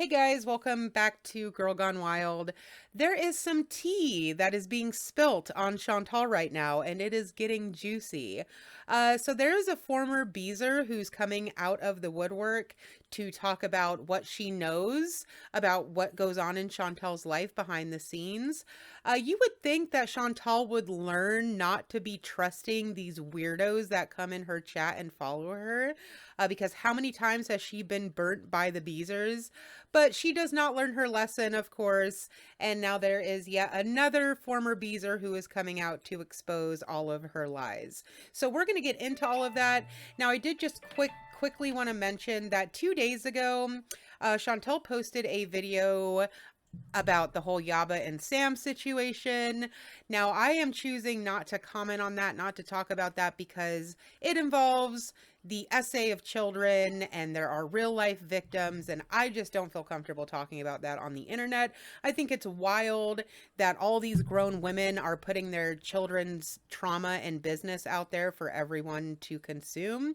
Hey guys, welcome back to Girl Gone Wild. There is some tea that is being spilt on Chantal right now, and it is getting juicy. So there is a former Beezer who's coming out of the woodwork to talk about what she knows about what goes on in Chantal's life behind the scenes. You would think that Chantal would learn not to be trusting these weirdos that come in her chat and follow her, because how many times has she been burnt by the Beezers? But she does not learn her lesson, of course, and now there is yet another former Beezer who is coming out to expose all of her lies. So we're going to get into all of that. Now, I did just quickly want to mention that 2 days ago, Chantal posted a video about the whole Yaba and Sam situation. Now, I am choosing not to comment on that, not to talk about that, because it involves the essay of children and there are real life victims, and I just don't feel comfortable talking about that on the internet. I think it's wild that all these grown women are putting their children's trauma and business out there for everyone to consume.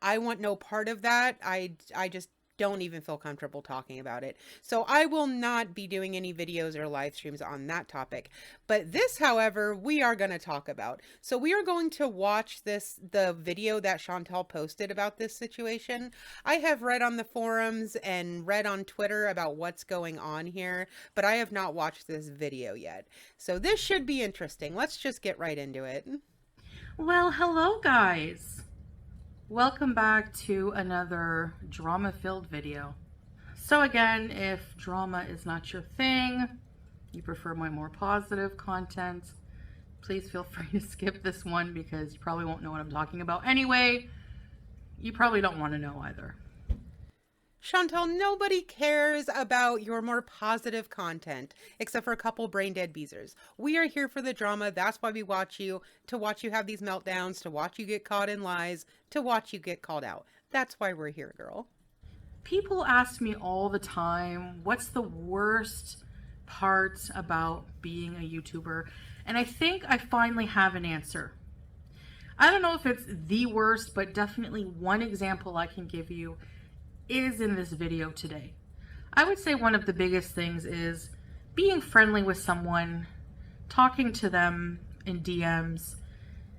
I want no part of that. I just don't even feel comfortable talking about it. So I will not be doing any videos or live streams on that topic. But this, however, we are going to talk about. So we are going to watch the video that Chantal posted about this situation. I have read on the forums and read on Twitter about what's going on here, but I have not watched this video yet. So this should be interesting. Let's just get right into it. Well, hello guys. Welcome back to another drama-filled video. So again, if drama is not your thing, you prefer my more positive content, please feel free to skip this one because you probably won't know what I'm talking about anyway. You probably don't want to know either. Chantal, nobody cares about your more positive content, except for a couple brain dead Beezers. We are here for the drama. That's why we watch you, to watch you have these meltdowns, to watch you get caught in lies, to watch you get called out. That's why we're here, girl. People ask me all the time, what's the worst part about being a YouTuber? And I think I finally have an answer. I don't know if it's the worst, but definitely one example I can give you is in this video today. I would say one of the biggest things is being friendly with someone, talking to them in DMs,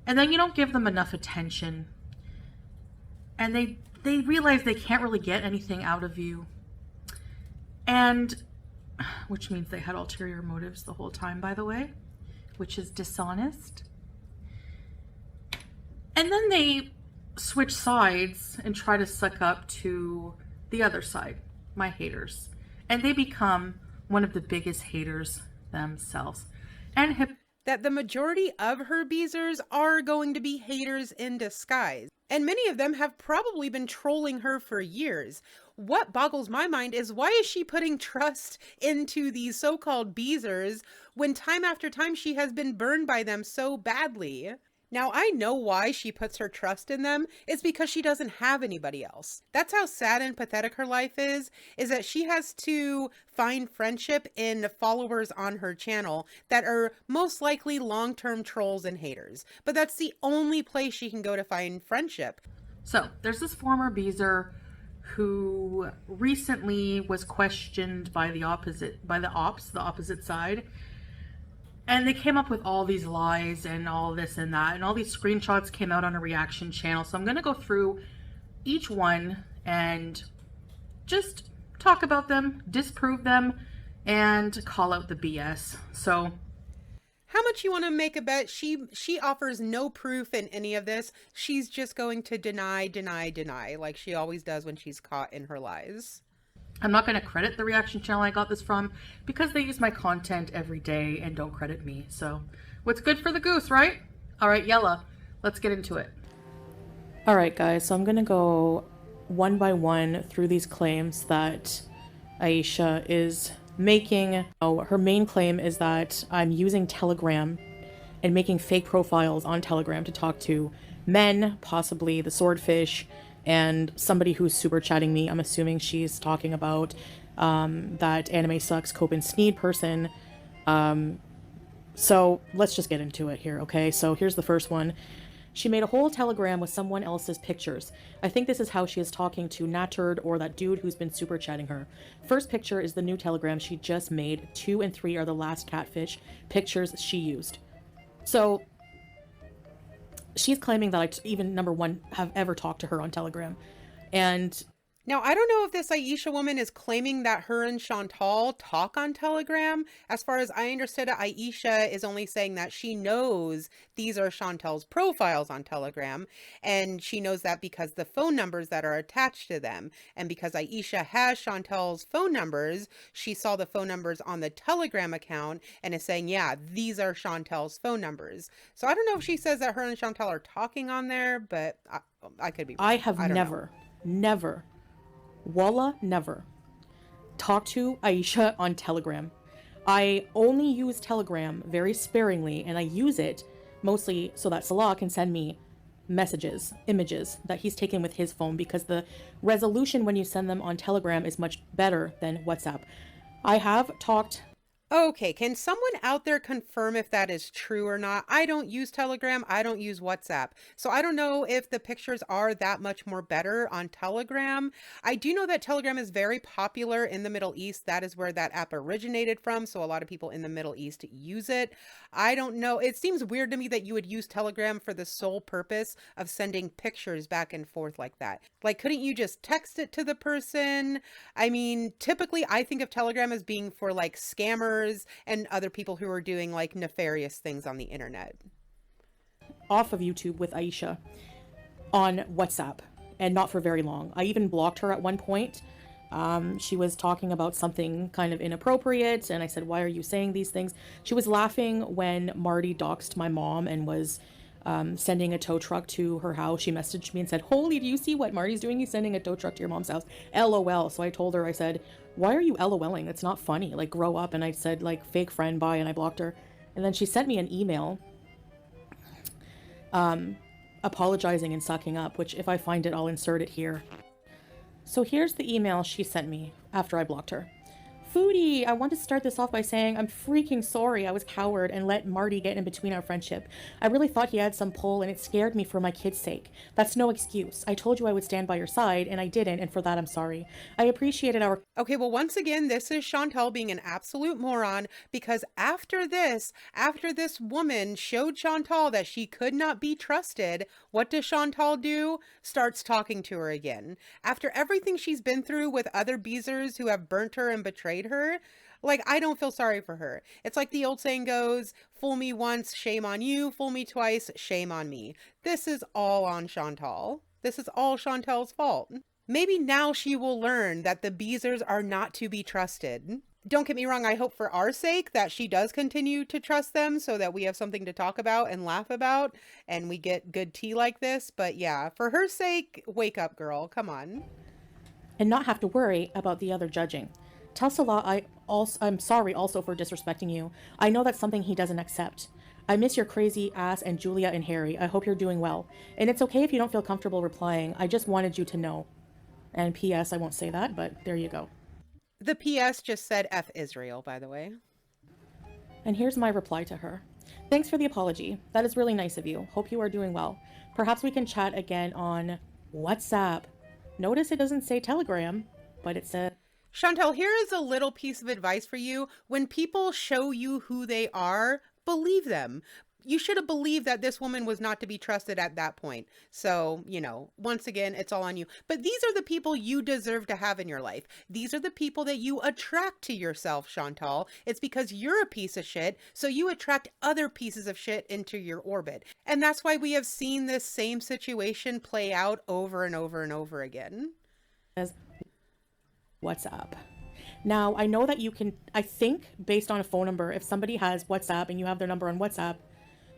and then you don't give them enough attention. And they realize they can't really get anything out of you. And which means they had ulterior motives the whole time, by the way, which is dishonest. And then they switch sides and try to suck up to the other side, my haters. And they become one of the biggest haters themselves. And that the majority of her Beezers are going to be haters in disguise. And many of them have probably been trolling her for years. What boggles my mind is, why is she putting trust into these so-called Beezers when time after time she has been burned by them so badly? Now, I know why she puts her trust in them. It's because she doesn't have anybody else. That's how sad and pathetic her life is that she has to find friendship in followers on her channel that are most likely long-term trolls and haters. But that's the only place she can go to find friendship. So there's this former Beezer who recently was questioned by the opposite side. And they came up with all these lies and all this and that, and all these screenshots came out on a reaction channel. So I'm going to go through each one and just talk about them, disprove them, and call out the BS. So how much you want to make a bet? She offers no proof in any of this. She's just going to deny, like she always does when she's caught in her lies. I'm not going to credit the reaction channel I got this from because they use my content every day and don't credit me. So what's good for the goose, right? All right, Yella, let's get into it. All right, guys, so I'm going to go one by one through these claims that Aisha is making. Oh, her main claim is that I'm using Telegram and making fake profiles on Telegram to talk to men, possibly the swordfish, and somebody who's super chatting me. I'm assuming she's talking about that Anime Sucks Cope and Sneed person. So let's just get into it here, okay? So here's the first one. She made a whole telegram with someone else's pictures. I think this is how she is talking to Nattered or that dude who's been super chatting her. First picture is the new telegram she just made. 2 and 3 are the last catfish pictures she used. So she's claiming that I even, number one, have ever talked to her on Telegram. And Now, I don't know if this Aisha woman is claiming that her and Chantal talk on Telegram. As far as I understood it, Aisha is only saying that she knows these are Chantal's profiles on Telegram, and she knows that because the phone numbers that are attached to them. And because Aisha has Chantal's phone numbers, she saw the phone numbers on the Telegram account and is saying, yeah, these are Chantal's phone numbers. So I don't know if she says that her and Chantal are talking on there, but I could be wrong. I have I don't know. never, Walla, never talk to Aisha on Telegram. I only use Telegram very sparingly, and I use it mostly so that Salah can send me messages, images that he's taken with his phone, because the resolution when you send them on Telegram is much better than WhatsApp. I have talked. Okay, can someone out there confirm if that is true or not? I don't use Telegram. I don't use WhatsApp. So I don't know if the pictures are that much more better on Telegram. I do know that Telegram is very popular in the Middle East. That is where that app originated from. So a lot of people in the Middle East use it. I don't know. It seems weird to me that you would use Telegram for the sole purpose of sending pictures back and forth like that. Like, couldn't you just text it to the person? I mean, typically I think of Telegram as being for like scammers and other people who are doing like nefarious things on the internet. Off of YouTube with Aisha on WhatsApp, and not for very long. I even blocked her at one point. She was talking about something kind of inappropriate, and I said, why are you saying these things? She was laughing when Marty doxed my mom and was sending a tow truck to her house. She messaged me and said, holy, do you see what Marty's doing? He's sending a tow truck to your mom's house. LOL. So I told her, I said, why are you LOLing? It's not funny. Like, grow up. And I said, like, fake friend, bye. And I blocked her. And then she sent me an email apologizing and sucking up, which if I find it, I'll insert it here. So here's the email she sent me after I blocked her. Foodie, I want to start this off by saying I'm freaking sorry I was coward and let Marty get in between our friendship. I really thought he had some pull and it scared me for my kid's sake. That's no excuse. I told you I would stand by your side and I didn't, and for that I'm sorry. I appreciated our... Okay, well, once again, this is Chantal being an absolute moron, because after this woman showed Chantal that she could not be trusted, what does Chantal do? Starts talking to her again. After everything she's been through with other Beezers who have burnt her and betrayed her, like, I don't feel sorry for her. It's like the old saying goes, fool me once, shame on you. Fool me twice, shame on me. This is all on Chantal. This is all Chantal's fault. Maybe now she will learn that the Beezers are not to be trusted. Don't get me wrong, I hope for our sake that she does continue to trust them so that we have something to talk about and laugh about and we get good tea like this. But yeah, for her sake, wake up, girl. Come on. And not have to worry about the other judging. Tell Salah I'm sorry also for disrespecting you. I know that's something he doesn't accept. I miss your crazy ass and Julia and Harry. I hope you're doing well. And it's okay if you don't feel comfortable replying. I just wanted you to know. And P.S. I won't say that, but there you go. The P.S. just said F Israel, by the way. And here's my reply to her. Thanks for the apology. That is really nice of you. Hope you are doing well. Perhaps we can chat again on WhatsApp. Notice it doesn't say Telegram, but it says... Chantal, here is a little piece of advice for you. When people show you who they are, believe them. You should have believed that this woman was not to be trusted at that point. So, once again, it's all on you. But these are the people you deserve to have in your life. These are the people that you attract to yourself, Chantal. It's because you're a piece of shit, so you attract other pieces of shit into your orbit. And that's why we have seen this same situation play out over and over and over again. WhatsApp. Now, I know that you can, I think, based on a phone number, if somebody has WhatsApp and you have their number on WhatsApp,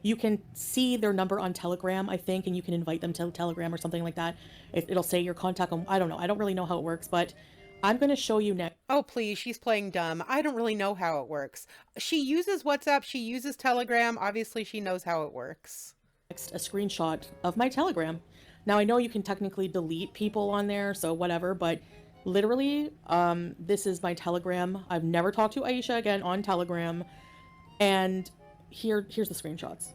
you can see their number on Telegram, I think, and you can invite them to Telegram or something like that. It'll say your contact on, I don't know. I don't really know how it works, but I'm going to show you next. Oh, please, she's playing dumb. I don't really know how it works. She uses WhatsApp, she uses Telegram. Obviously, she knows how it works. A screenshot of my Telegram. Now, I know you can technically delete people on there, so whatever, but literally, this is my Telegram. I've never talked to Aisha again on Telegram, and here's the screenshots.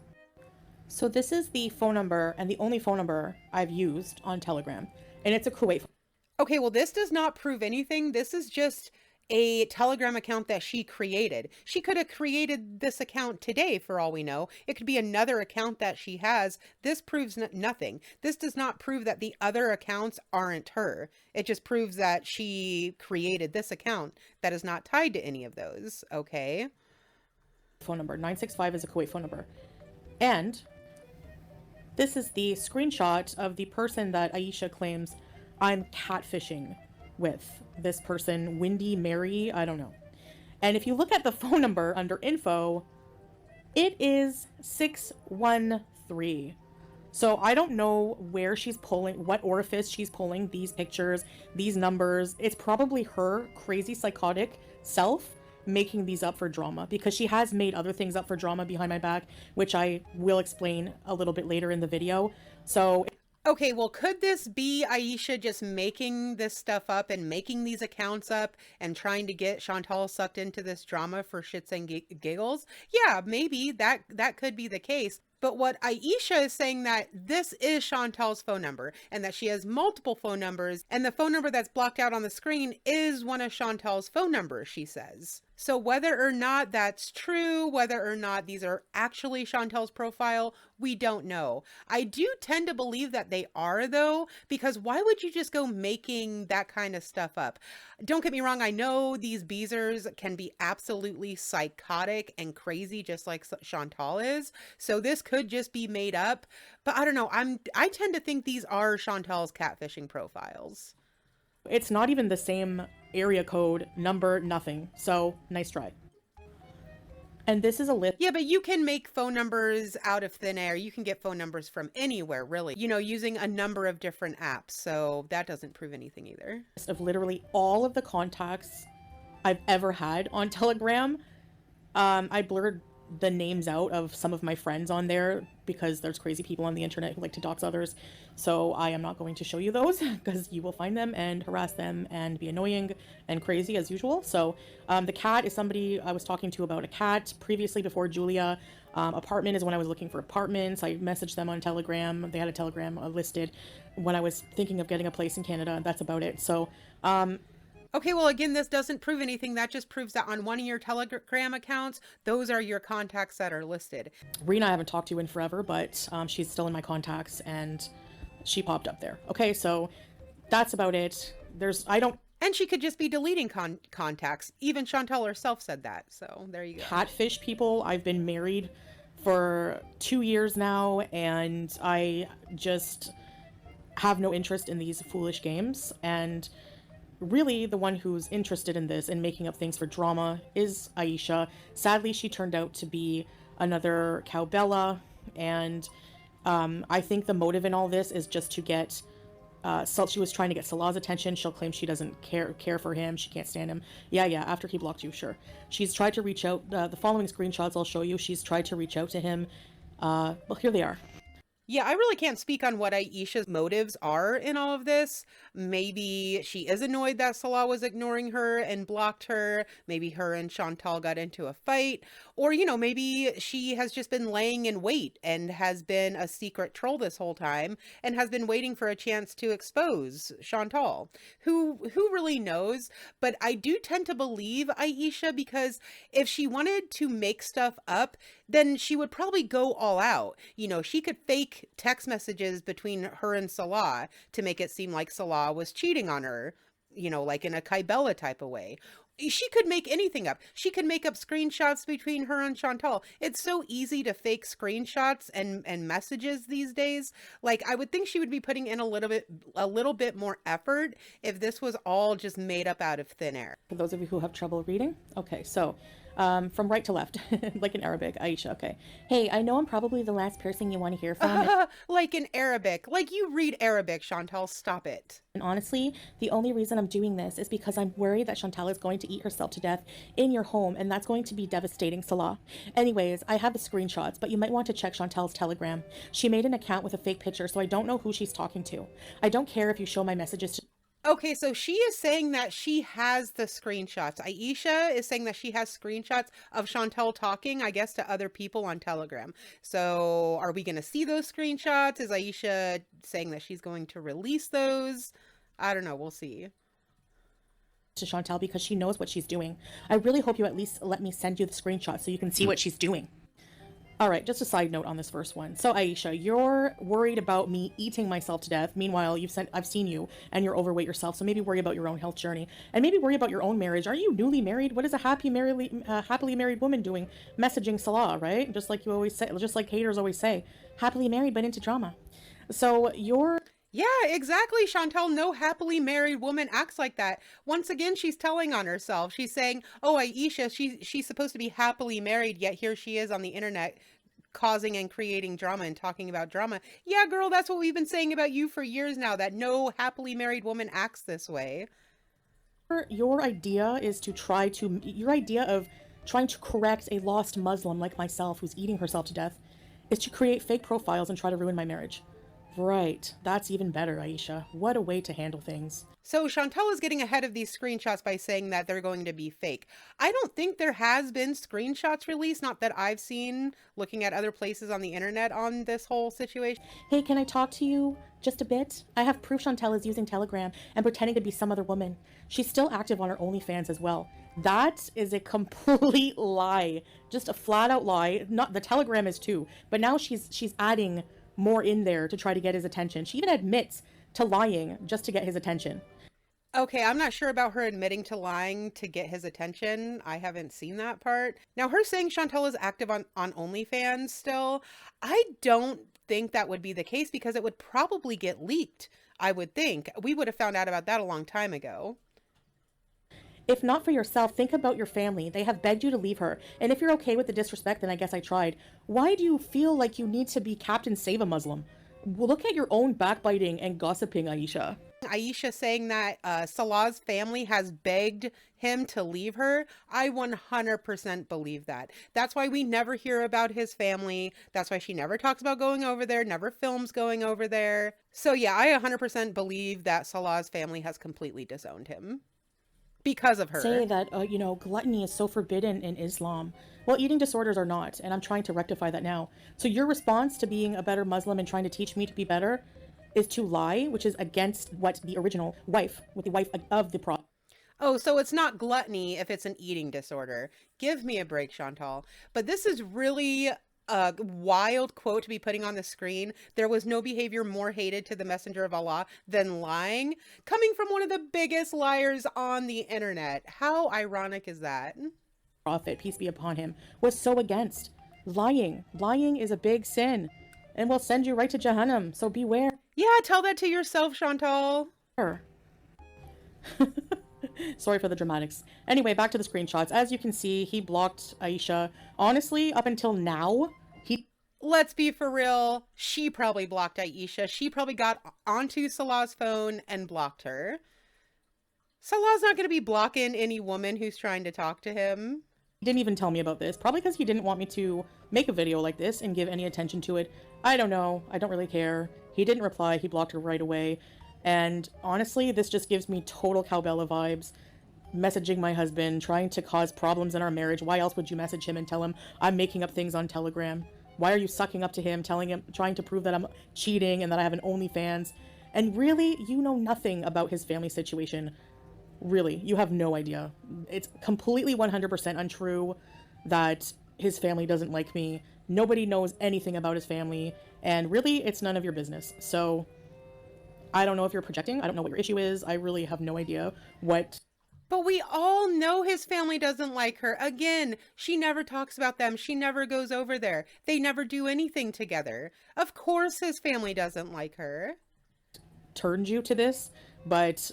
So this is the phone number and the only phone number I've used on Telegram, and it's a Kuwait phone. Okay, well, this does not prove anything. This is just a Telegram account that she created. She could have created this account today for all we know. It could be another account that she has. This proves nothing. This does not prove that the other accounts aren't her. It just proves that she created this account that is not tied to any of those, okay? Phone number 965 is a Kuwait phone number. And this is the screenshot of the person that Aisha claims I'm catfishing with. This person, Windy Mary, I don't know. And if you look at the phone number under info, it is 613. So I don't know where she's pulling, what orifice she's pulling these pictures, these numbers. It's probably her crazy psychotic self making these up for drama, because she has made other things up for drama behind my back, which I will explain a little bit later in the video. So okay, well, could this be Aisha just making this stuff up and making these accounts up and trying to get Chantal sucked into this drama for shits and giggles? Yeah, maybe that could be the case. But what Aisha is saying, that this is Chantal's phone number and that she has multiple phone numbers, and the phone number that's blocked out on the screen is one of Chantal's phone numbers, she says. So whether or not that's true, whether or not these are actually Chantal's profile, we don't know. I do tend to believe that they are, though, because why would you just go making that kind of stuff up? Don't get me wrong, I know these Beezers can be absolutely psychotic and crazy, just like Chantal is. So this could just be made up, but I don't know. I tend to think these are Chantal's catfishing profiles. it's not even the same area code, number, nothing. So nice try. And this is a list. Yeah, but you can make phone numbers out of thin air. You can get phone numbers from anywhere, really, using a number of different apps. So that doesn't prove anything either. Of literally all of the contacts I've ever had on Telegram. I blurred the names out of some of my friends on there because there's crazy people on the internet who like to dox others. So I am not going to show you those because you will find them and harass them and be annoying and crazy as usual. So the cat is somebody I was talking to about a cat previously before Julia. Apartment is when I was looking for apartments. I messaged them on Telegram. They had a Telegram listed when I was thinking of getting a place in Canada. That's about it. So okay, well, again, this doesn't prove anything. That just proves that on one of your Telegram accounts, those are your contacts that are listed. Rena I haven't talked to in forever, but she's still in my contacts and she popped up there. Okay, so that's about it. And she could just be deleting contacts. Even Chantal herself said that. So there you go. Catfish people. I've been married for 2 years now, and I just have no interest in these foolish games. And really, the one who's interested in this and making up things for drama is Aisha. Sadly, she turned out to be another Cowbella, and I think the motive in all this is just to get so she was trying to get Salah's attention. She'll claim she doesn't care for him. She can't stand him. Yeah, after he blocked you, sure. She's tried to reach out. The following screenshots I'll show you. She's tried to reach out to him. Well, here they are. Yeah, I really can't speak on what Aisha's motives are in all of this. Maybe she is annoyed that Salah was ignoring her and blocked her. Maybe her and Chantal got into a fight. Or, maybe she has just been laying in wait and has been a secret troll this whole time and has been waiting for a chance to expose Chantal. Who really knows? But I do tend to believe Aisha, because if she wanted to make stuff up, then she would probably go all out. She could fake text messages between her and Salah to make it seem like Salah was cheating on her, like in a Kybella type of way. She could make anything up. She could make up screenshots between her and Chantal. It's so easy to fake screenshots and messages these days. Like, I would think she would be putting in a little bit more effort if this was all just made up out of thin air. For those of you who have trouble reading. Okay, so from right to left, like in Arabic, Aisha, okay. Hey, I know I'm probably the last person you want to hear from. Like in Arabic. Like you read Arabic, Chantal. Stop it. And honestly, the only reason I'm doing this is because I'm worried that Chantal is going to eat herself to death in your home, and that's going to be devastating, Salah. Anyways, I have the screenshots, but you might want to check Chantal's Telegram. She made an account with a fake picture, so I don't know who she's talking to. I don't care if you show my messages to... Okay, so she is saying that she has the screenshots. Aisha is saying that she has screenshots of Chantel talking, I guess, to other people on Telegram. So are we going to see those screenshots? Is Aisha saying that she's going to release those? I don't know. We'll see. To Chantel because she knows what she's doing. I really hope you at least let me send you the screenshot so you can see what she's doing. All right, just a side note on this first one. So Aisha, you're worried about me eating myself to death. Meanwhile, I've seen you and you're overweight yourself. So maybe worry about your own health journey and maybe worry about your own marriage. Are you newly married? What is a happily married woman doing? Messaging Salah, right? Just like you always say, just like haters always say, happily married but into drama. So you're Yeah, exactly, Chantel. No happily married woman acts like that. Once again, she's telling on herself. She's saying, "Oh, Aisha, she's supposed to be happily married, yet here she is on the internet causing and creating drama and talking about drama." Yeah, girl, that's what we've been saying about you for years now, that no happily married woman acts this way. your idea is to try to your idea of trying to correct a lost Muslim like myself who's eating herself to death is to create fake profiles and try to ruin my marriage. Right. That's even better, Aisha. What a way to handle things. So Chantel is getting ahead of these screenshots by saying that they're going to be fake. I don't think there has been screenshots released, not that I've seen, looking at other places on the internet on this whole situation. Hey, can I talk to you just a bit? I have proof Chantel is using Telegram and pretending to be some other woman. She's still active on her OnlyFans as well. That is a complete lie. Just a flat out lie. Not the Telegram is too, but now she's adding more in there to try to get his attention. She even admits to lying just to get his attention. Okay, I'm not sure about her admitting to lying to get his attention. I haven't seen that part. Now, her saying Chantel is active on OnlyFans still, I don't think that would be the case because it would probably get leaked, I would think. We would have found out about that a long time ago. If not for yourself, think about your family. They have begged you to leave her. And if you're okay with the disrespect, then I guess I tried. Why do you feel like you need to be Captain Save a Muslim? Look at your own backbiting and gossiping, Aisha. Aisha saying that Salah's family has begged him to leave her. I 100% believe that. That's why we never hear about his family. That's why she never talks about going over there, never films going over there. So yeah, I 100% believe that Salah's family has completely disowned him. Because of her. Say that, gluttony is so forbidden in Islam. Well, eating disorders are not, and I'm trying to rectify that now. So your response to being a better Muslim and trying to teach me to be better is to lie, which is against what the original wife, with the wife of the Prophet. Oh, so it's not gluttony if it's an eating disorder. Give me a break, Chantal. But this is really a wild quote to be putting on the screen. There was no behavior more hated to the messenger of Allah than lying, coming from one of the biggest liars on the internet. How ironic is that? Prophet, peace be upon him, was so against lying. Lying is a big sin and will send you right to Jahannam, so beware. Yeah, tell that to yourself, Chantal. Sorry for the dramatics. Anyway, back to the screenshots. As you can see, he blocked Aisha. Honestly, up until now, let's be for real. She probably blocked Aisha. She probably got onto Salah's phone and blocked her. Salah's not going to be blocking any woman who's trying to talk to him. He didn't even tell me about this. Probably because he didn't want me to make a video like this and give any attention to it. I don't know. I don't really care. He didn't reply. He blocked her right away. And honestly, this just gives me total Cowbella vibes. Messaging my husband, trying to cause problems in our marriage. Why else would you message him and tell him I'm making up things on Telegram? Why are you sucking up to him, telling him, trying to prove that I'm cheating and that I have an OnlyFans? And really, you know nothing about his family situation. Really, you have no idea. It's completely 100% untrue that his family doesn't like me. Nobody knows anything about his family. And really, it's none of your business. So, I don't know if you're projecting. I don't know what your issue is. I really have no idea what... But we all know his family doesn't like her. Again, she never talks about them. She never goes over there. They never do anything together. Of course his family doesn't like her. Turned you to this, but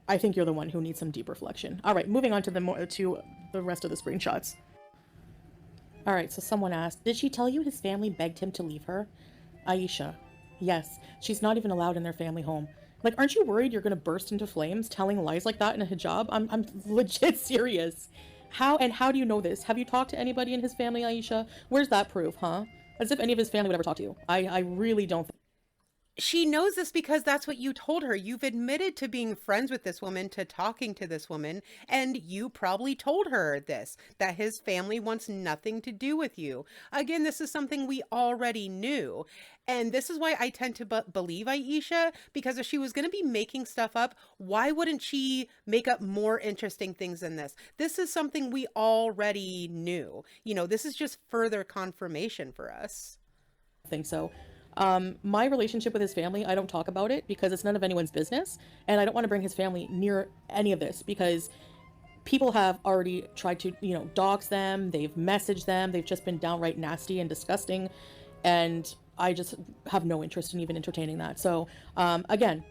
I think you're the one who needs some deep reflection. All right, moving on to the rest of the screenshots. All right, so someone asked, did she tell you his family begged him to leave her? Aisha, yes. She's not even allowed in their family home. Like, aren't you worried you're gonna burst into flames telling lies like that in a hijab? I'm legit serious. How do you know this? Have you talked to anybody in his family, Aisha? Where's that proof, huh? As if any of his family would ever talk to you. I really don't think. She knows this because that's what you told her. You've admitted to being friends with this woman, to talking to this woman, and you probably told her this, that his family wants nothing to do with you. Again, this is something we already knew. And this is why I tend to believe Aisha, because if she was going to be making stuff up, why wouldn't she make up more interesting things than this? This is something we already knew. This is just further confirmation for us. Think so. My relationship with his family, I don't talk about it because it's none of anyone's business, and I don't want to bring his family near any of this because people have already tried to, dox them, they've messaged them, they've just been downright nasty and disgusting, and I just have no interest in even entertaining that. So, again,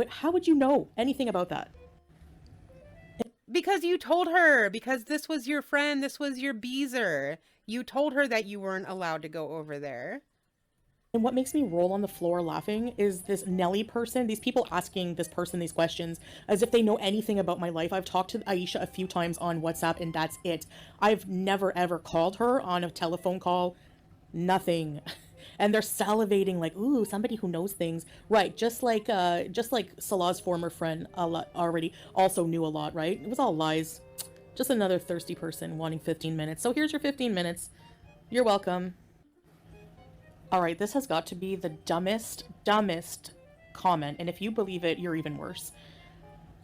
how would you know anything about that? Because you told her, because this was your friend, this was your Beezer. You told her that you weren't allowed to go over there. And what makes me roll on the floor laughing is this Nelly person, these people asking this person these questions as if they know anything about my life. I've talked to Aisha a few times on WhatsApp and that's it. I've never ever called her on a telephone call, nothing. And they're salivating like, ooh, somebody who knows things. Right, just like Salah's former friend already also knew a lot, right? It was all lies. Just another thirsty person wanting 15 minutes. So here's your 15 minutes. You're welcome. All right, this has got to be the dumbest comment, and if you believe it, you're even worse.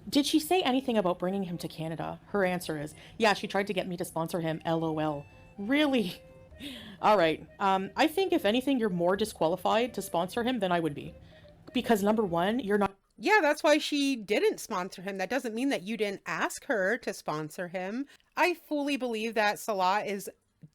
Did she say anything about bringing him to Canada? Her answer is, yeah, she tried to get me to sponsor him, LOL. Really? All right, I think if anything, you're more disqualified to sponsor him than I would be. Because number one, you're not... Yeah, that's why she didn't sponsor him. That doesn't mean that you didn't ask her to sponsor him. I fully believe that Salah is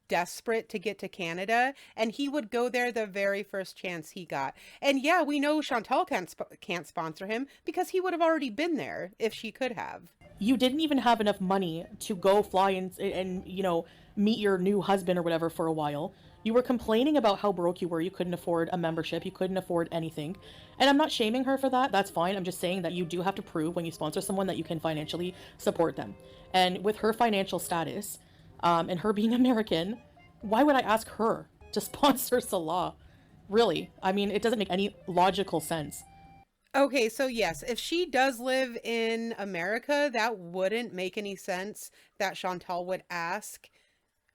desperate to get to Canada, and he would go there the very first chance he got. And yeah, we know Chantal can't sponsor him because he would have already been there if she could have. You didn't even have enough money to go fly and meet your new husband or whatever for a while. You were complaining about how broke you were. You couldn't afford a membership. You couldn't afford anything. And I'm not shaming her for that. That's fine. I'm just saying that you do have to prove when you sponsor someone that you can financially support them. And with her financial status, and her being American, why would I ask her to sponsor Salah? Really? I mean, it doesn't make any logical sense. Okay, so yes, if she does live in America, that wouldn't make any sense that Chantal would ask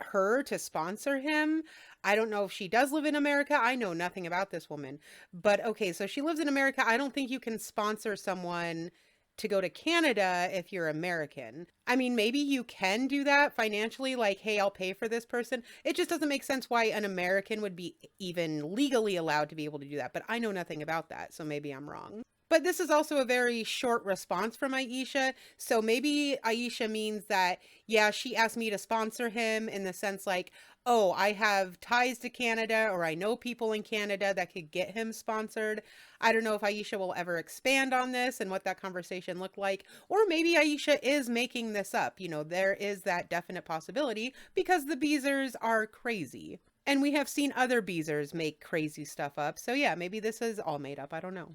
her to sponsor him. I don't know if she does live in America. I know nothing about this woman. But okay, so she lives in America. I don't think you can sponsor someone to go to Canada if you're American. I mean, maybe you can do that financially, like, hey, I'll pay for this person. It just doesn't make sense why an American would be even legally allowed to be able to do that. But I know nothing about that, so maybe I'm wrong. But this is also a very short response from Aisha. So maybe Aisha means that, yeah, she asked me to sponsor him in the sense like, oh, I have ties to Canada or I know people in Canada that could get him sponsored. I don't know if Aisha will ever expand on this and what that conversation looked like. Or maybe Aisha is making this up. There is that definite possibility because the Beezers are crazy. And we have seen other Beezers make crazy stuff up. So yeah, maybe this is all made up. I don't know.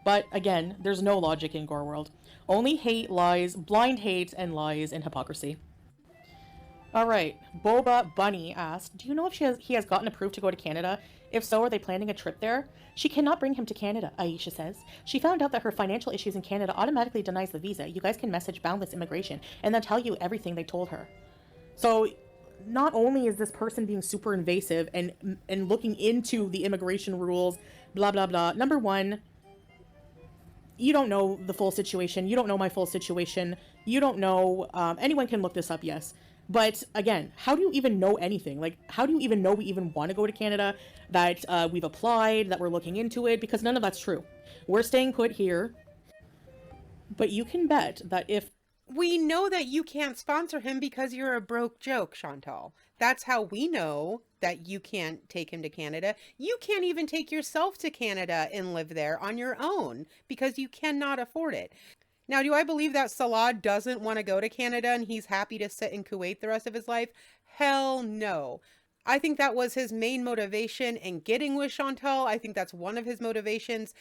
But again, there's no logic in Gore World. Only hate, lies, blind hate, and lies and hypocrisy. Alright, Boba Bunny asked, do you know if he has gotten approved to go to Canada? If so, are they planning a trip there? She cannot bring him to Canada, Aisha says. She found out that her financial issues in Canada automatically denies the visa. You guys can message Boundless Immigration and they'll tell you everything they told her. So not only is this person being super invasive and looking into the immigration rules, blah, blah, blah. Number one, you don't know the full situation. You don't know my full situation. You don't know, anyone can look this up, yes. But again, how do you even know anything? Like, how do you even know we even want to go to Canada, that we've applied, that we're looking into it? Because none of that's true. We're staying put here. But you can bet that if... We know that you can't sponsor him because you're a broke joke, Chantal. That's how we know that you can't take him to Canada. You can't even take yourself to Canada and live there on your own because you cannot afford it. Now, do I believe that Salah doesn't want to go to Canada and he's happy to sit in Kuwait the rest of his life? Hell no. I think that was his main motivation in getting with Chantal. I think that's one of his motivations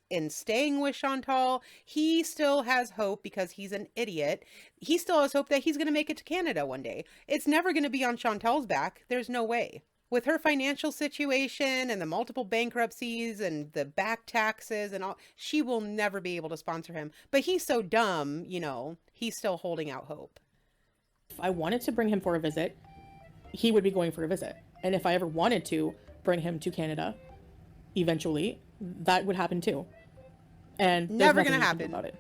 in staying with Chantal. He still has hope because he's an idiot. He still has hope that he's going to make it to Canada one day. It's never going to be on Chantal's back. There's no way. With her financial situation and the multiple bankruptcies and the back taxes and all, she will never be able to sponsor him. But he's so dumb, he's still holding out hope. If I wanted to bring him for a visit, he would be going for a visit. And if I ever wanted to bring him to Canada, eventually, that would happen too. And Never going gonna to happen. About it.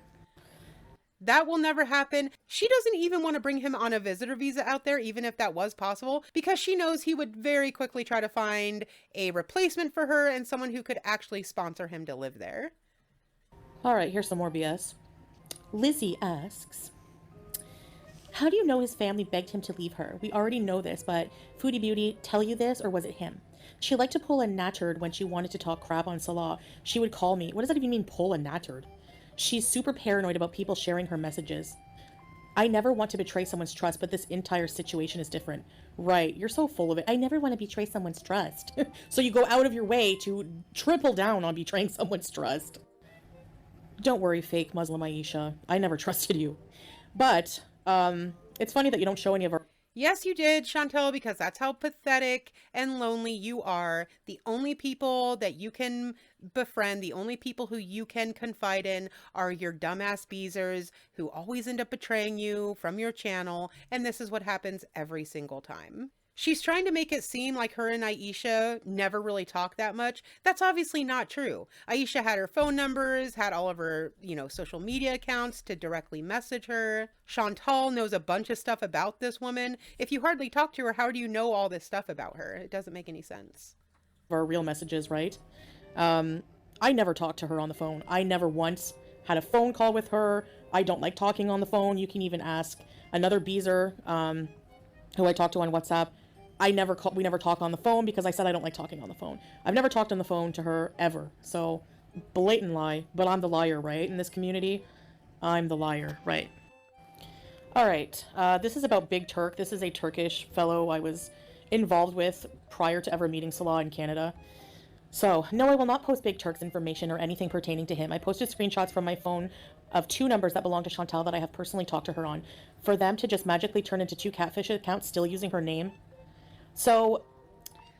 That will never happen. She doesn't even want to bring him on a visitor visa out there, even if that was possible, because she knows he would very quickly try to find a replacement for her and someone who could actually sponsor him to live there. All right, here's some more BS. Lizzie asks, how do you know his family begged him to leave her? We already know this, but Foodie Beauty tell you this, or was it him? She liked to pull a nattard when she wanted to talk crap on Salah. She would call me. What does that even mean, pull a nattard? She's super paranoid about people sharing her messages. I never want to betray someone's trust, but this entire situation is different. Right, you're so full of it. I never want to betray someone's trust. So you go out of your way to triple down on betraying someone's trust. Don't worry, fake Muslim Aisha. I never trusted you. But, it's funny that you don't show any of her... Yes, you did, Chantel, because that's how pathetic and lonely you are. The only people that you can befriend, the only people who you can confide in are your dumbass Beezers who always end up betraying you from your channel. And this is what happens every single time. She's trying to make it seem like her and Aisha never really talk that much. That's obviously not true. Aisha had her phone numbers, had all of her, social media accounts to directly message her. Chantal knows a bunch of stuff about this woman. If you hardly talk to her, how do you know all this stuff about her? It doesn't make any sense. Our real messages, right? I never talked to her on the phone. I never once had a phone call with her. I don't like talking on the phone. You can even ask another Beezer, who I talked to on WhatsApp. We never talk on the phone because I said I don't like talking on the phone. I've never talked on the phone to her ever. So, blatant lie. But I'm the liar, right? In this community, I'm the liar, right? All right. This is about Big Turk. This is a Turkish fellow I was involved with prior to ever meeting Salah in Canada. So, no, I will not post Big Turk's information or anything pertaining to him. I posted screenshots from my phone of 2 numbers that belong to Chantal that I have personally talked to her on. For them to just magically turn into 2 catfish accounts still using her name. So,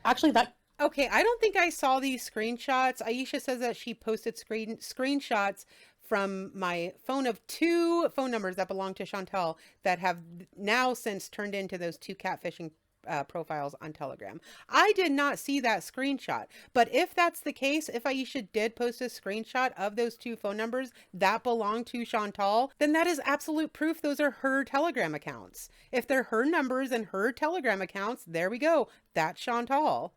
actually that... Okay, I don't think I saw these screenshots. Aisha says that she posted screenshots from my phone of 2 phone numbers that belong to Chantal that have now since turned into those 2 catfishing profiles on Telegram. I did not see that screenshot, but if that's the case, if Aisha did post a screenshot of those 2 phone numbers that belong to Chantal, then that is absolute proof those are her Telegram accounts. If they're her numbers and her Telegram accounts, there we go. That's Chantal.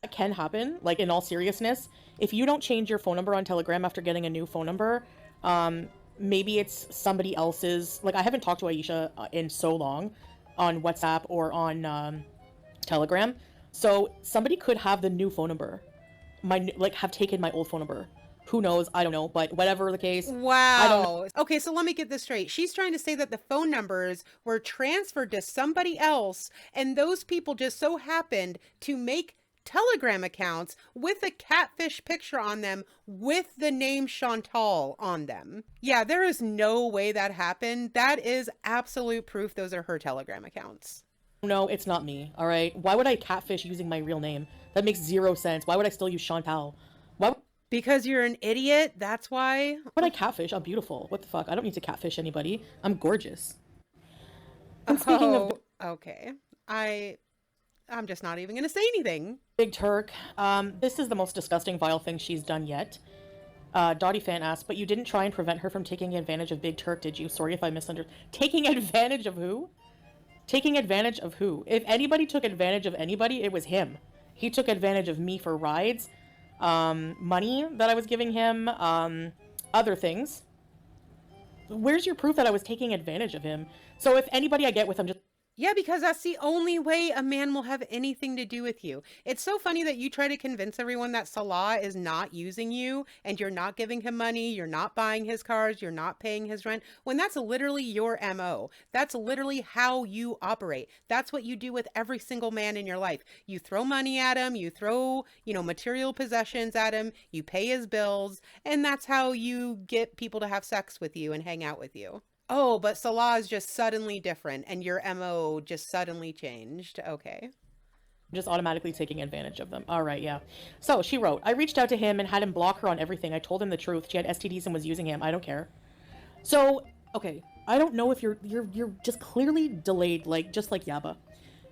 That can happen, like in all seriousness. If you don't change your phone number on Telegram after getting a new phone number, maybe it's somebody else's. Like, I haven't talked to Aisha in so long on WhatsApp or on Telegram. So somebody could have the new phone number, have taken my old phone number. Who knows? I don't know, but whatever the case. Wow. I don't know. Okay, so let me get this straight. She's trying to say that the phone numbers were transferred to somebody else, and those people just so happened to make Telegram accounts with a catfish picture on them with the name Chantal on them. Yeah, there is no way that happened. That is absolute proof those are her Telegram accounts. No, it's not me, all right? Why would I catfish using my real name? That makes 0 sense. Why would I still use Chantal? Because you're an idiot, that's why. Why would I catfish? I'm beautiful. What the fuck? I don't need to catfish anybody. I'm gorgeous. And speaking of... Okay. I'm just not even going to say anything. Big Turk, this is the most disgusting, vile thing she's done yet. Dottie Fan asked, but you didn't try and prevent her from taking advantage of Big Turk, did you? Sorry if I misunderstood. Taking advantage of who? Taking advantage of who? If anybody took advantage of anybody, it was him. He took advantage of me for rides, money that I was giving him, other things. Where's your proof that I was taking advantage of him? So if anybody I get with him just... Yeah, because that's the only way a man will have anything to do with you. It's so funny that you try to convince everyone that Salah is not using you and you're not giving him money, you're not buying his cars, you're not paying his rent, when that's literally your MO. That's literally how you operate. That's what you do with every single man in your life. You throw money at him, you throw, material possessions at him, you pay his bills, and that's how you get people to have sex with you and hang out with you. Oh, but Salah is just suddenly different and your MO just suddenly changed. Okay. Just automatically taking advantage of them. All right, yeah. So she wrote, I reached out to him and had him block her on everything. I told him the truth. She had STDs and was using him. I don't care. So, okay, I don't know if you're just clearly delayed, like just like Yaba.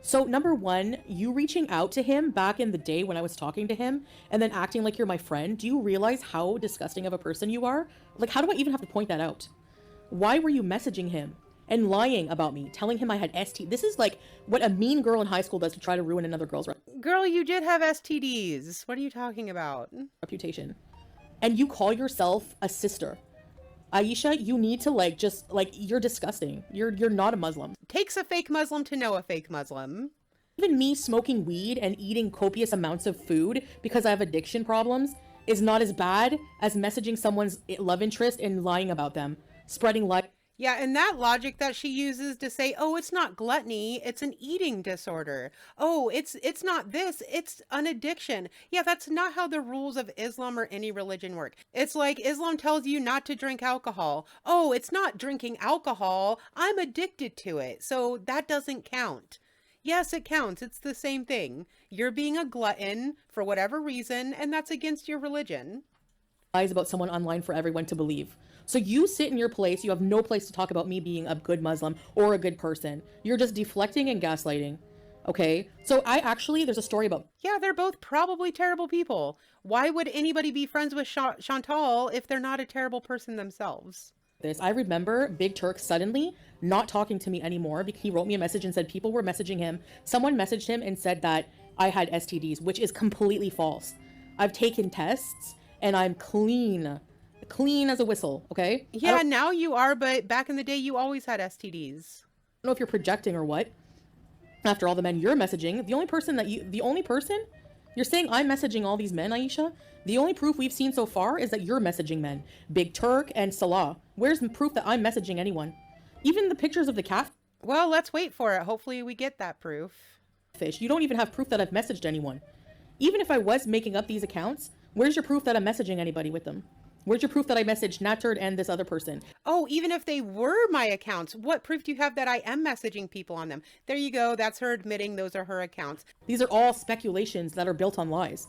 So number one, you reaching out to him back in the day when I was talking to him and then acting like you're my friend. Do you realize how disgusting of a person you are? Like, how do I even have to point that out? Why were you messaging him and lying about me, telling him I had ST? This is like what a mean girl in high school does to try to ruin another girl's Girl, you did have STDs. What are you talking about? reputation. And you call yourself a sister. Aisha, you need to like just like you're disgusting. You're not a Muslim. Takes a fake Muslim to know a fake Muslim. Even me smoking weed and eating copious amounts of food because I have addiction problems is not as bad as messaging someone's love interest and lying about them, spreading lies. Yeah, and that logic that she uses to say, oh, it's not gluttony, it's an eating disorder. Oh, it's not this, it's an addiction. Yeah, that's not how the rules of Islam or any religion work. It's like Islam tells you not to drink alcohol. Oh, it's not drinking alcohol, I'm addicted to it, so that doesn't count. Yes, it counts. It's the same thing. You're being a glutton for whatever reason, and that's against your religion. Lies about someone online for everyone to believe. So you sit in your place, you have no place to talk about me being a good Muslim or a good person. You're just deflecting and gaslighting. Okay? So there's a story about... Yeah, they're both probably terrible people. Why would anybody be friends with Chantal if they're not a terrible person themselves? This. I remember Big Turk suddenly not talking to me anymore because he wrote me a message and said people were messaging him. Someone messaged him and said that I had STDs, which is completely false. I've taken tests and I'm clean as a whistle, okay? Yeah, now you are, but back in the day you always had STDs. I don't know if you're projecting or what. After all the men you're messaging, the only person you're saying I'm messaging all these men, Aisha. The only proof we've seen so far is that you're messaging men. Big Turk and Salah. Where's the proof that I'm messaging anyone? Even the pictures of the catfish. Well, let's wait for it. Hopefully we get that proof. You don't even have proof that I've messaged anyone. Even if I was making up these accounts, where's your proof that I'm messaging anybody with them? Where's your proof that I messaged Natard and this other person? Oh, even if they were my accounts, what proof do you have that I am messaging people on them? There you go. That's her admitting those are her accounts. These are all speculations that are built on lies.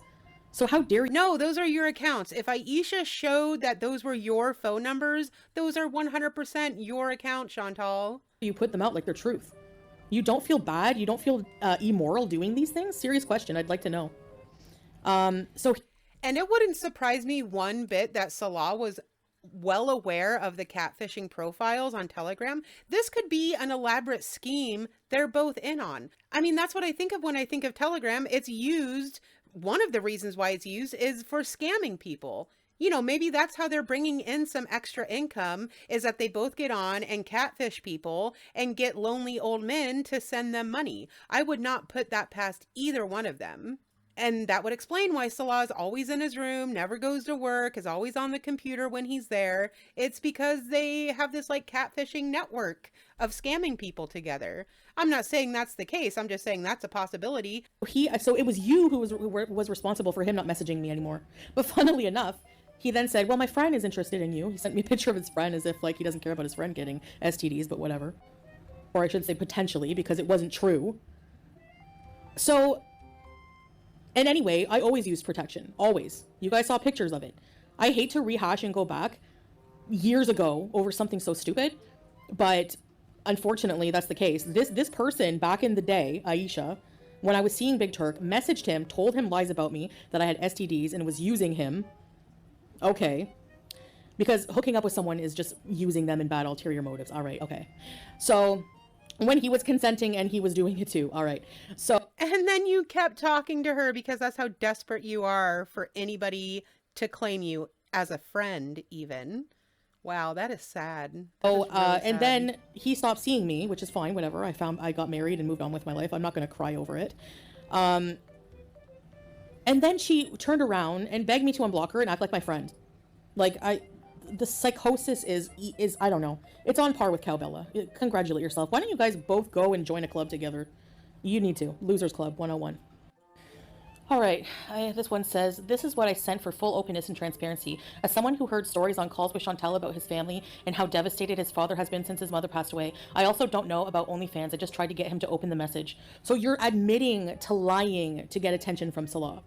So how dare you? No, those are your accounts. If Aisha showed that those were your phone numbers, those are 100% your account, Chantal. You put them out like they're truth. You don't feel bad? You don't feel immoral doing these things? Serious question. I'd like to know. And it wouldn't surprise me one bit that Salah was well aware of the catfishing profiles on Telegram. This could be an elaborate scheme they're both in on. I mean, that's what I think of when I think of Telegram. It's used, one of the reasons why it's used is for scamming people. You know, maybe that's how they're bringing in some extra income, is that they both get on and catfish people and get lonely old men to send them money. I would not put that past either one of them. And that would explain why Salah is always in his room, never goes to work, is always on the computer when he's there. It's because they have this like catfishing network of scamming people together. I'm not saying that's the case. I'm just saying that's a possibility. So it was you who was responsible for him not messaging me anymore. But funnily enough, he then said, well, my friend is interested in you. He sent me a picture of his friend as if like he doesn't care about his friend getting STDs, but whatever. Or I should say potentially, because it wasn't true. So... And anyway, I always use protection. Always. You guys saw pictures of it. I hate to rehash and go back years ago over something so stupid, but unfortunately that's the case. This person back in the day, Aisha, when I was seeing Big Turk, messaged him, told him lies about me, that I had STDs and was using him. Okay. Because hooking up with someone is just using them in bad ulterior motives. All right, okay. So... when he was consenting and he was doing it too. All right. So. And then you kept talking to her because that's how desperate you are for anybody to claim you as a friend even. Wow, that is sad. Really sad. And then he stopped seeing me, which is fine, whatever. I got married and moved on with my life. I'm not going to cry over it. And then she turned around and begged me to unblock her and act like my friend. Like, the psychosis is I don't know. It's on par with Cowbella. Congratulate yourself. Why don't you guys both go and join a club together? You need to. Losers Club 101. All right, this one says, this is what I sent for full openness and transparency. As someone who heard stories on calls with Chantal about his family and how devastated his father has been since his mother passed away, I also don't know about OnlyFans. I just tried to get him to open the message. So you're admitting to lying to get attention from Salah.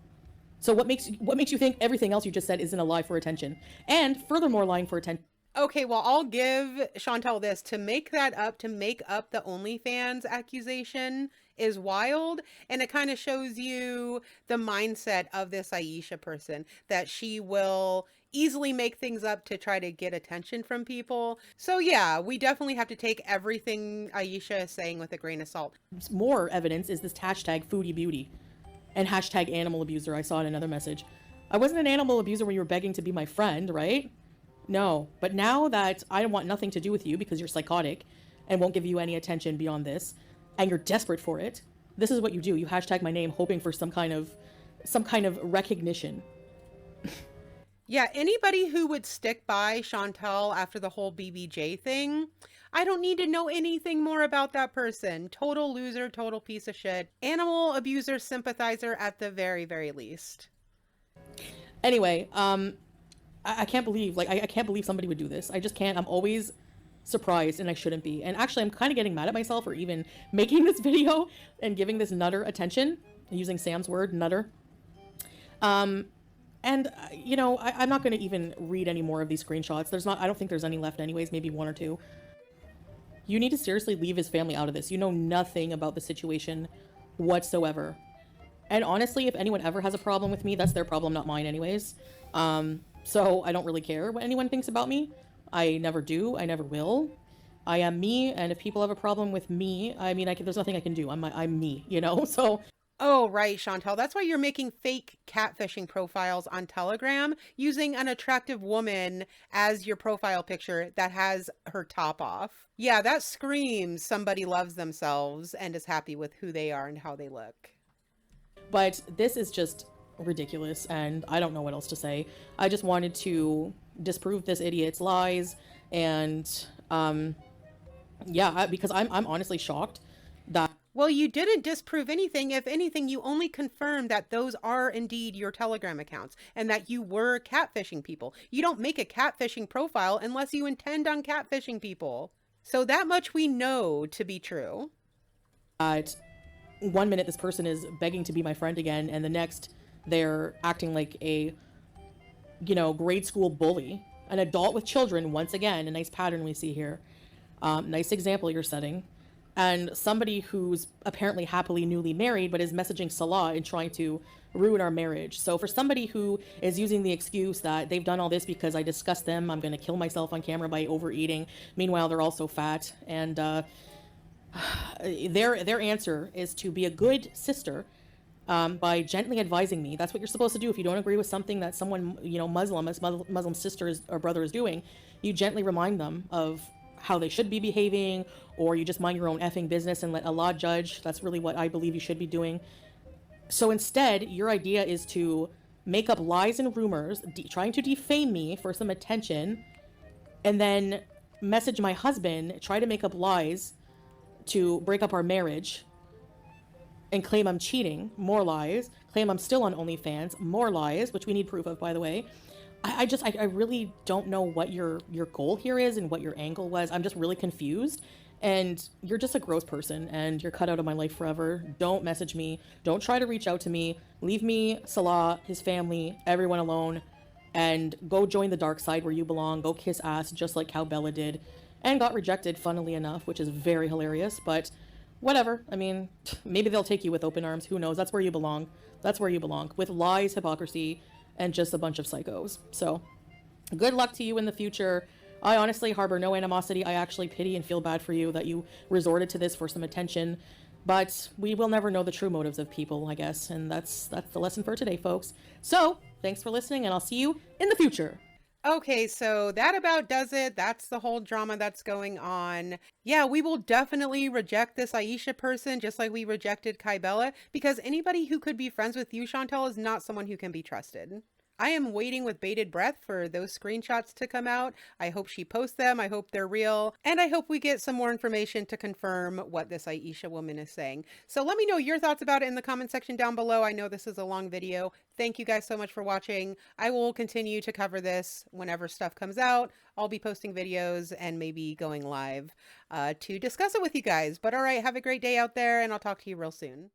So what makes you think everything else you just said isn't a lie for attention? And furthermore, lying for attention. Okay, well, I'll give Chantal this. To make that up, to make up the OnlyFans accusation is wild. And it kind of shows you the mindset of this Aisha person, that she will easily make things up to try to get attention from people. So yeah, we definitely have to take everything Aisha is saying with a grain of salt. More evidence is this hashtag Foodie Beauty and hashtag animal abuser. I saw in another message. I wasn't an animal abuser when you were begging to be my friend, right? No, but now that I want nothing to do with you because you're psychotic and won't give you any attention beyond this, and you're desperate for it, this is what you do. You hashtag my name hoping for some kind of recognition. Yeah, anybody who would stick by Chantal after the whole BBJ thing, I don't need to know anything more about that person. Total loser, total piece of shit. Animal abuser sympathizer at the very, very least. Anyway, I can't believe, like, I can't believe somebody would do this. I just can't. I'm always surprised, and I shouldn't be. And actually, I'm kind of getting mad at myself for even making this video and giving this nutter attention, using Sam's word, nutter. And, you know, I'm not going to even read any more of these screenshots. I don't think there's any left anyways, maybe one or two. You need to seriously leave his family out of this. You know nothing about the situation whatsoever. And honestly, if anyone ever has a problem with me, that's their problem, not mine anyways. So I don't really care what anyone thinks about me. I never do. I never will. I am me, and if people have a problem with me, I mean, there's nothing I can do. I'm me, you know? So... Oh, right, Chantal. That's why you're making fake catfishing profiles on Telegram using an attractive woman as your profile picture that has her top off. Yeah, that screams somebody loves themselves and is happy with who they are and how they look. But this is just ridiculous, and I don't know what else to say. I just wanted to disprove this idiot's lies, and yeah, because I'm honestly shocked that... Well, you didn't disprove anything. If anything, you only confirmed that those are indeed your Telegram accounts and that you were catfishing people. You don't make a catfishing profile unless you intend on catfishing people. So that much we know to be true. One minute this person is begging to be my friend again, and the next they're acting like a, you know, grade school bully. An adult with children, once again, a nice pattern we see here. Nice example you're setting. And somebody who's apparently happily newly married but is messaging Salah and trying to ruin our marriage. So for somebody who is using the excuse that they've done all this because I disgust them, I'm going to kill myself on camera by overeating. Meanwhile, they're also fat. And their answer is to be a good sister by gently advising me. That's what you're supposed to do if you don't agree with something that someone, you know, Muslim sister or brother is doing. You gently remind them of how they should be behaving, or you just mind your own effing business and let Allah judge. That's really what I believe you should be doing. So instead, your idea is to make up lies and rumors, trying to defame me for some attention, and then message my husband, try to make up lies to break up our marriage, and claim I'm cheating, more lies, claim I'm still on OnlyFans, more lies, which we need proof of, by the way. I really don't know what your goal here is and what your angle was. I'm just really confused, and you're just a gross person, and you're cut out of my life forever. Don't message me. Don't try to reach out to me. Leave me, Salah, his family, everyone alone, and go join the dark side where you belong. Go kiss ass, just like how Bella did, and got rejected, funnily enough, which is very hilarious, but whatever. I mean, maybe they'll take you with open arms. Who knows? That's where you belong. That's where you belong, with lies, hypocrisy, and just a bunch of psychos. So good luck to you in the future. I honestly harbor no animosity. I actually pity and feel bad for you that you resorted to this for some attention, but we will never know the true motives of people, I guess. And that's the lesson for today, folks. So thanks for listening, and I'll see you in the future. Okay, so that about does it. That's the whole drama that's going on. Yeah, we will definitely reject this Aisha person just like we rejected Kai Bella, because anybody who could be friends with you, Chantal, is not someone who can be trusted. I am waiting with bated breath for those screenshots to come out. I hope she posts them. I hope they're real. And I hope we get some more information to confirm what this Aisha woman is saying. So let me know your thoughts about it in the comment section down below. I know this is a long video. Thank you guys so much for watching. I will continue to cover this whenever stuff comes out. I'll be posting videos and maybe going live to discuss it with you guys. But all right, have a great day out there, and I'll talk to you real soon.